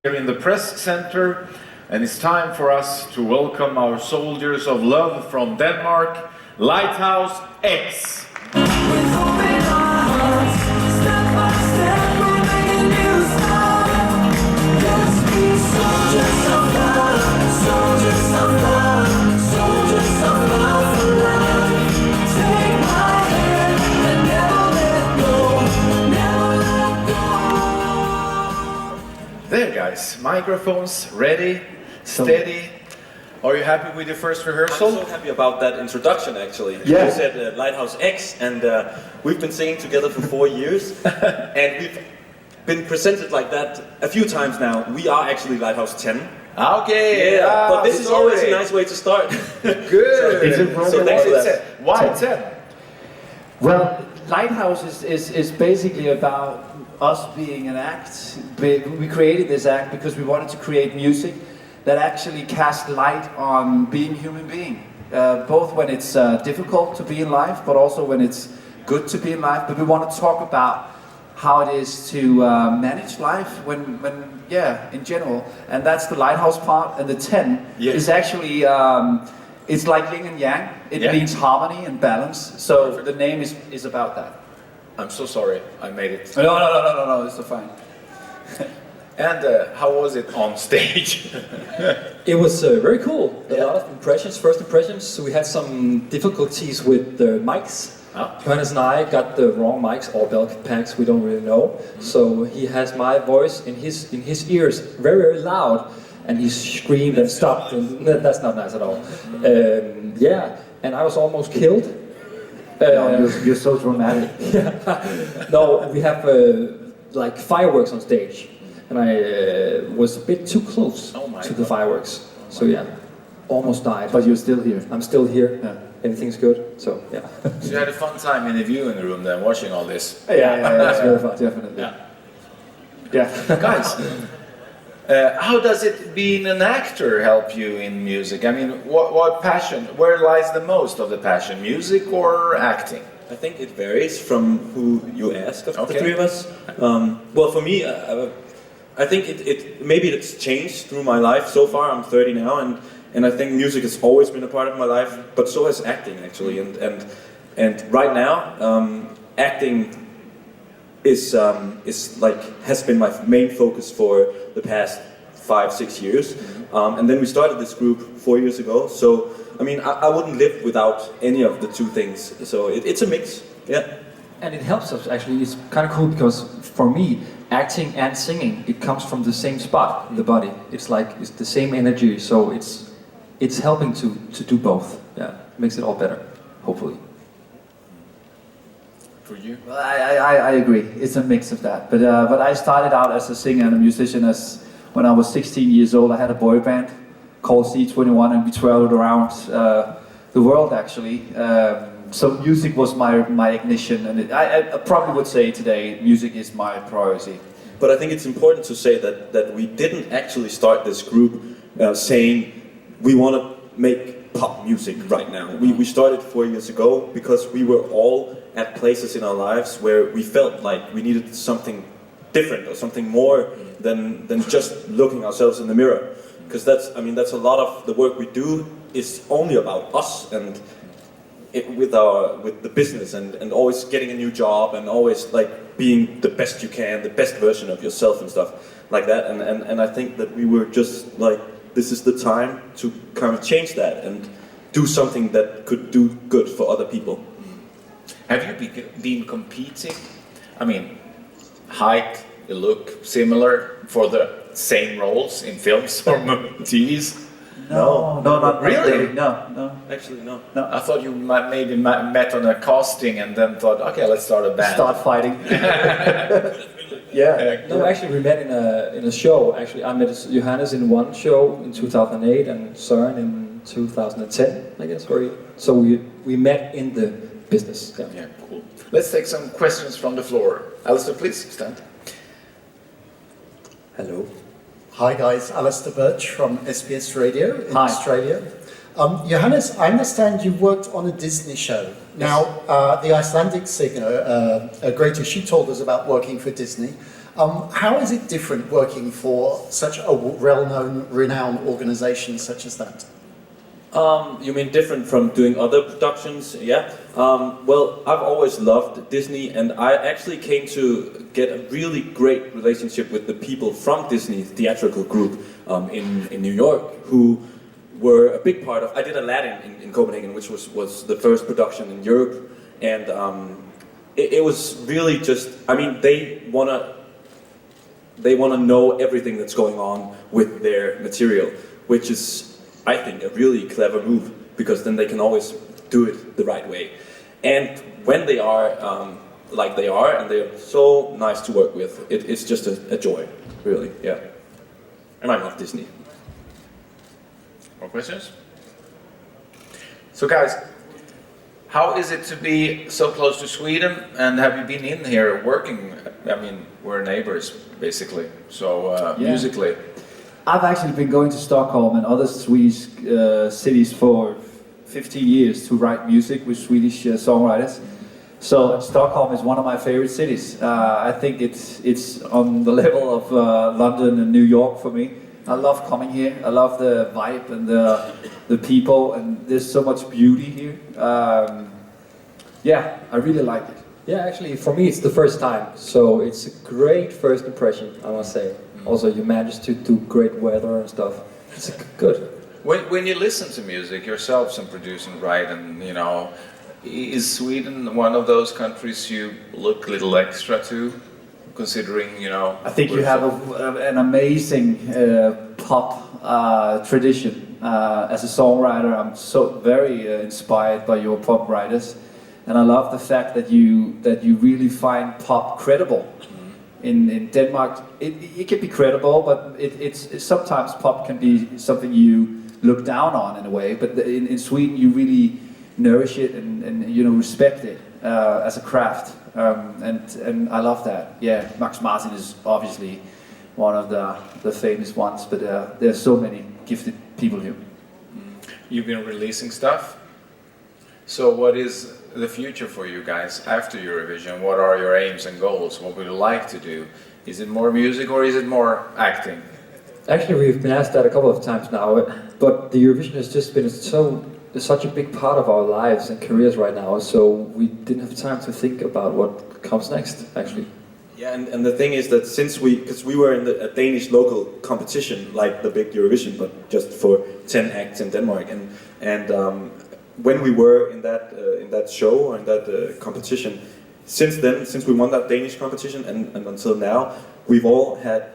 Here in the press center, and it's time for us to welcome our soldiers of love from Denmark, Lighthouse X. There guys, microphones ready, steady. Are you happy with your first rehearsal? I'm so happy about that introduction actually. Yeah. You said Lighthouse X, and we've been singing together for 4 years and we've been presented like that a few times now. We are actually Lighthouse 10. Okay, Yeah, but this is always a nice way to start. Good. So thanks for that. Why 10? Well, Lighthouse is basically about us being an act. We created this act because we wanted to create music that actually cast light on being human being. Both when it's difficult to be in life, but also when it's good to be in life. But we want to talk about how it is to manage life in general. And that's the Lighthouse part. And the 10 is actually, it's like yin and yang. It means harmony and balance. So the name is about that. I'm so sorry, I made it. No, it's so fine. And how was it on stage? It was very cool. A lot of impressions, first impressions. So we had some difficulties with the mics. Johannes and I got the wrong mics or bell packs, we don't really know. So he has my voice in his ears very, very loud, and he screamed and stopped, and that's not nice at all. And I was almost killed. You're so dramatic. No, we have like fireworks on stage, and I was a bit too close to the fireworks. So yeah, almost died. But you're still here. I'm still here. Yeah. Everything's good. So yeah. So you had a fun time in the viewing room then, watching all this. Yeah, it's very fun, definitely. Yeah. Guys, how does it being an actor help you in music? I mean, what passion, where lies the most of the passion, music or acting? I think it varies from who you ask of the three of us. Well, for me, I think maybe it's changed through my life. So far, I'm 30 now, and I think music has always been a part of my life, but so has acting actually. And right now, acting is like has been my main focus for the past 5-6 years. And then we started this group 4 years ago. So I mean, I wouldn't live without any of the two things. So it's a mix. Yeah. And it helps us actually. It's kind of cool because for me, acting and singing, it comes from the same spot in the body. It's the same energy. So it's helping to do both. Yeah, makes it all better, hopefully. For you? Well, I agree. It's a mix of that. But I started out as a singer and a musician when I was 16 years old. I had a boy band called C21, and we traveled around the world actually. So music was my ignition, and I probably would say today music is my priority. But I think it's important to say that we didn't actually start this group saying we want to make pop music right now. We started 4 years ago because we were all at places in our lives where we felt like we needed something different or something more than just looking ourselves in the mirror. Because that's a lot of the work we do is only about us and with the business and always getting a new job and always like being the best you can, the best version of yourself and stuff like that. And I think that we were just like, this is the time to kind of change that and do something that could do good for other people. Have you been competing? I mean, height, look similar for the same roles in films or TVs? No, not really. No. Actually, no. I thought you maybe met on a casting and then thought, okay, let's start a band. Start fighting. Yeah. No, actually we met in a show. Actually, I met Johannes in one show in 2008 and Søren in 2010, I guess. So we met in the business. Yeah, cool. Let's take some questions from the floor. Alistair, please stand. Hello. Hi guys, Alistair Birch from SBS Radio in Hi. Australia. Johannes, I understand you worked on a Disney show. Now, the Icelandic singer, Greta, she told us about working for Disney. How is it different working for such a well-known, renowned organisation such as that? You mean different from doing other productions? Yeah. Well, I've always loved Disney, and I actually came to get a really great relationship with the people from Disney's theatrical group in New York, who were a big part of. I did Aladdin in Copenhagen, which was the first production in Europe, and it was really just. I mean, they wanna know everything that's going on with their material, which is, I think, a really clever move, because then they can always do it the right way. And when they are like they are, and they're so nice to work with, it's just a joy, really, yeah. And I love Disney. More questions? So guys, how is it to be so close to Sweden, and have you been in here working? I mean, we're neighbors, basically, so musically. I've actually been going to Stockholm and other Swedish cities for 15 years to write music with Swedish songwriters. So Stockholm is one of my favorite cities. I think it's on the level of London and New York for me. I love coming here. I love the vibe and the people, and there's so much beauty here. Yeah, I really like it. Yeah, actually, for me, it's the first time, so it's a great first impression, I must say. Also, you managed to do great weather and stuff. It's good. When you listen to music yourselves and produce and write, and you know, is Sweden one of those countries you look a little extra to, considering, you know? I think you have an amazing pop tradition. As a songwriter, I'm so very inspired by your pop writers, and I love the fact that you really find pop credible. In Denmark, it can be credible, but it's sometimes pop can be something you look down on in a way. But in Sweden, you really nourish it and you know, respect it as a craft, and I love that. Yeah, Max Martin is obviously one of the famous ones, but there's so many gifted people here. You've been releasing stuff. So what is the future for you guys after Eurovision? What are your aims and goals? What would you like to do? Is it more music or is it more acting? Actually, we've been asked that a couple of times now, but the Eurovision has just been such a big part of our lives and careers right now, so we didn't have time to think about what comes next, actually. Yeah, and the thing is that because we were in a Danish local competition, like the big Eurovision, but just for 10 acts in Denmark, and when we were in that show or in that competition, since we won that Danish competition and until now, we've all had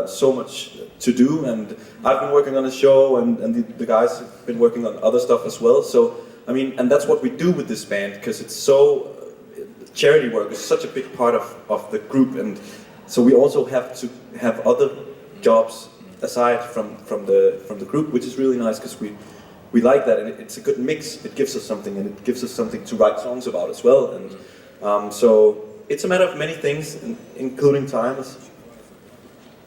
so much to do, and I've been working on a show, and the guys have been working on other stuff as well. So I mean, and that's what we do with this band, because it's so charity work is such a big part of the group, and so we also have to have other jobs aside from the group, which is really nice, because we like that, and it's a good mix. It gives us something, and it gives us something to write songs about as well. And so it's a matter of many things, including time.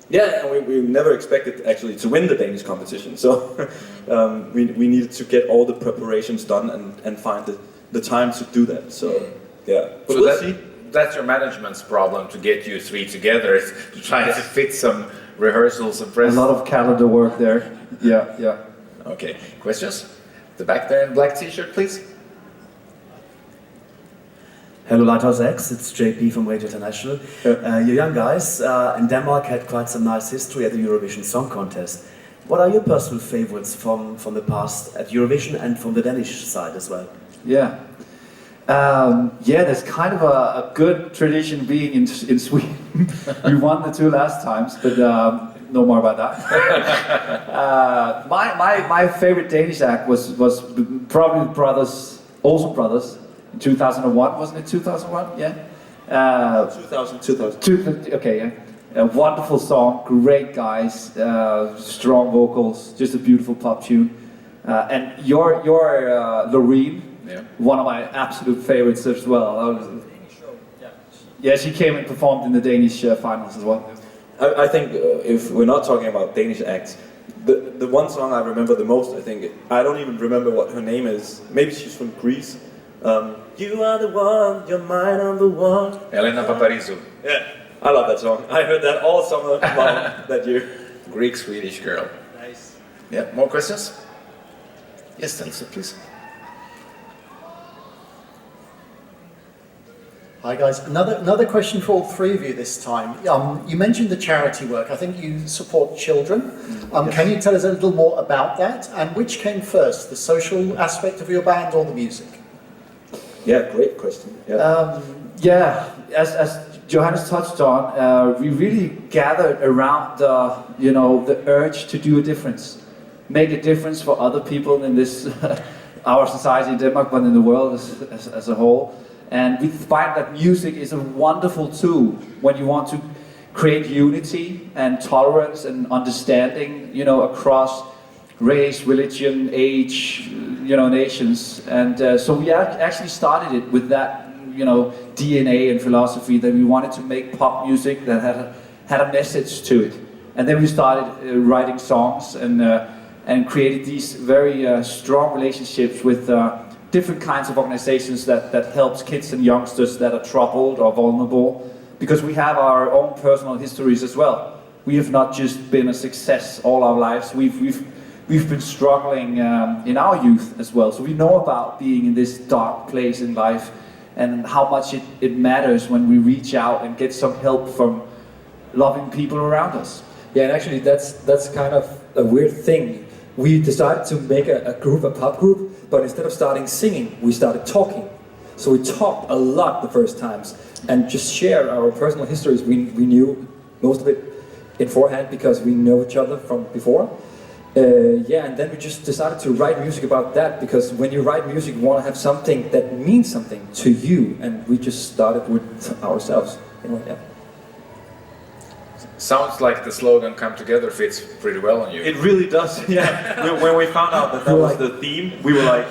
Yeah, and we never expected actually to win the Danish competition. So we needed to get all the preparations done and find the time to do that. So yeah, but so we'll see. That's your management's problem, to get you three together, to try to fit some rehearsals and press. A lot of calendar work there. Yeah. Okay, questions? The back there in black t-shirt, please. Hello Lighthouse X, it's JP from Radio International. You young guys in Denmark had quite some nice history at the Eurovision Song Contest. What are your personal favorites from the past at Eurovision and from the Danish side as well? Yeah. There's kind of a good tradition being in Sweden. We won the two last times, but no more about that. My favorite Danish act was probably Olsen Brothers in 2001, wasn't it 2001? Yeah. 2000. Okay, yeah. A wonderful song, great guys, strong vocals, just a beautiful pop tune. And your Loreen, one of my absolute favorites as well. Yeah, she came and performed in the Danish finals as well. I think if we're not talking about Danish acts, the one song I remember the most, I don't even remember what her name is. Maybe she's from Greece. You are the one, you're my number one. Elena Paparizou. Yeah. I love that song. I heard that all summer long that year. Greek-Swedish girl. Nice. Yeah, more questions? Yes, Elsa, please. Hi guys, another question for all three of you this time. You mentioned the charity work. I think you support children. Can you tell us a little more about that? And which came first, the social aspect of your band or the music? Yeah, great question. Yeah. As Johannes touched on, we really gathered around the urge to do a difference, make a difference for other people in this our society in Denmark, but in the world as a whole. And we find that music is a wonderful tool when you want to create unity and tolerance and understanding, across race, religion, age, nations. And so we actually started it with that, DNA and philosophy that we wanted to make pop music that had a message to it. And then we started writing songs and created these very strong relationships with different kinds of organizations that helps kids and youngsters that are troubled or vulnerable, because we have our own personal histories as well. We have not just been a success all our lives. We've been struggling in our youth as well. So we know about being in this dark place in life and how much it matters when we reach out and get some help from loving people around us. Yeah, and actually that's kind of a weird thing. We decided to make a pop group, but instead of starting singing, we started talking. So we talked a lot the first times and just shared our personal histories. We knew most of it beforehand because we know each other from before. And then we just decided to write music about that, because when you write music, you want to have something that means something to you, and we just started with ourselves. Anyway, yeah. Sounds like the slogan "Come Together" fits pretty well on you. It really does, yeah. When we found out that was the theme, we were like,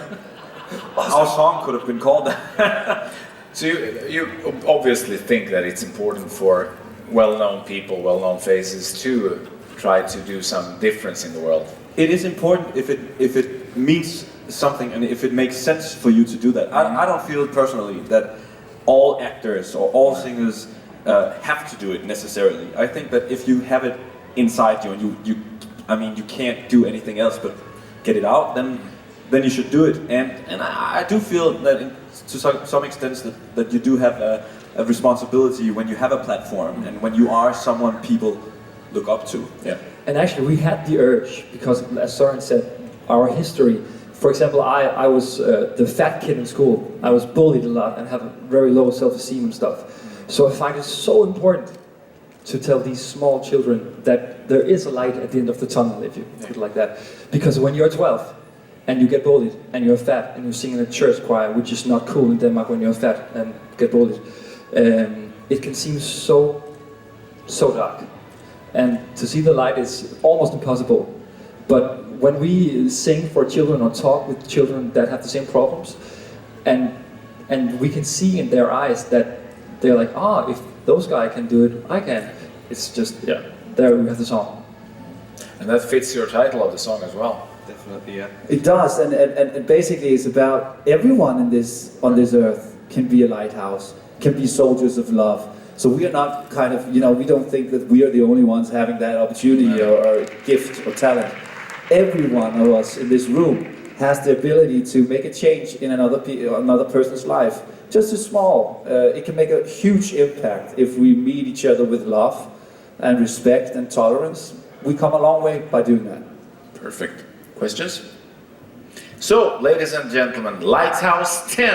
our song could have been called that. So you obviously think that it's important for well-known people, well-known faces to try to do some difference in the world. It is important if it means something and if it makes sense for you to do that. I don't feel personally that all actors or all singers have to do it necessarily. I think that if you have it inside you and you can't do anything else but get it out, then you should do it. And I do feel that to some extent that you do have a responsibility when you have a platform and when you are someone people look up to. Yeah. And actually we had the urge, because as Søren said, our history. For example, I was the fat kid in school. I was bullied a lot and have a very low self-esteem and stuff. So I find it so important to tell these small children that there is a light at the end of the tunnel, if you put it like that. Because when you're 12 and you get bullied and you're fat and you sing in a church choir, which is not cool in Denmark when you're fat and get bullied, it can seem so dark. And to see the light is almost impossible. But when we sing for children or talk with children that have the same problems, and we can see in their eyes that they're like, if those guys can do it, I can. It's just, there we have the song. And that fits your title of the song as well. Definitely, yeah. It does, and basically it's about everyone on this earth can be a lighthouse, can be soldiers of love. So we are not kind of, we don't think that we are the only ones having that opportunity or gift or talent. Every one of us in this room has the ability to make a change in another person's life. Just as small. It can make a huge impact if we meet each other with love and respect and tolerance. We come a long way by doing that. Perfect. Questions? So, ladies and gentlemen, Lighthouse 10.